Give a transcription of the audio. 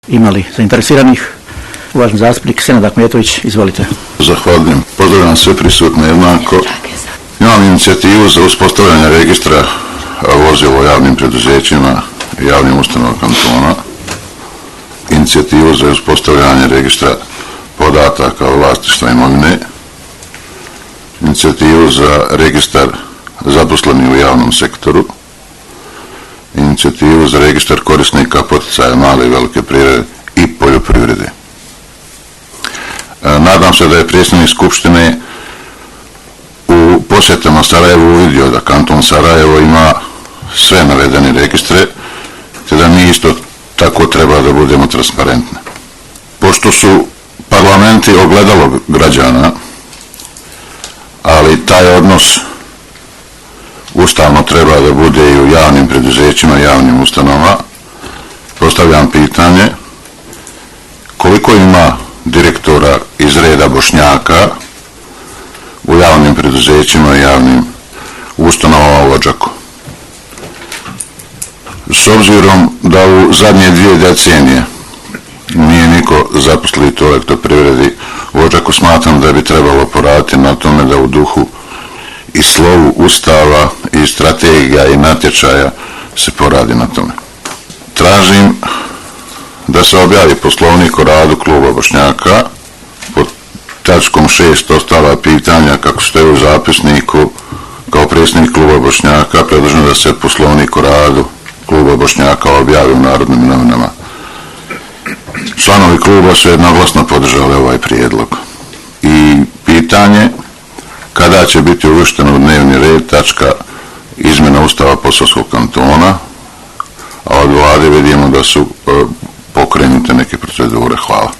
Imali zainteresiranih? Uvaženi zastupnik Senad Ahmetović, izvolite. Zahvaljujem. Pozdravljam sve prisutne jednako. Imam inicijativu za uspostavljanje registra vozila u javnim preduzećima i javnim ustanovama kantona, inicijativu za uspostavljanje registra podataka o vlasništvu imovine, inicijativu za registar zaposlenih u javnom sektoru, inicijativu za registar korisnika poticaja male i velike privrede i poljoprivrede. Nadam se da je predsjednik Skupštine u posjetama Sarajevu uvidio da kanton Sarajevo ima sve navedene registre, te da mi isto tako treba da budemo transparentni. Pošto su parlamenti ogledalo građana, ali taj odnos ustavno treba da bude i u javnim preduzećima i javnim ustanovama, postavljam pitanje koliko ima direktora iz reda Bošnjaka u javnim preduzećima i javnim ustanovama u Odžaku. S obzirom da u zadnje 2 decenije nije niko zaposliti u elektroprivredi u Odžaku, smatram da bi trebalo poraditi na tome da u duhu i slovu Ustava i strategija i natječaja se poradi na tome. Tražim da se objavi Poslovnik o radu kluba Bošnjaka pod tačkom 6 ostala pitanja kako stoje u zapisniku. Kao predsjednik kluba Bošnjaka predlažem da se Poslovnik o radu kluba Bošnjaka objavi u Narodnim novinama. Članovi kluba su jednoglasno podržali ovaj prijedlog. I pitanje kada će biti uvršteno u dnevni red tačka izmjena Ustava Posavskog kantona, a od vlade vidimo da su pokrenute neke procedure. Hvala.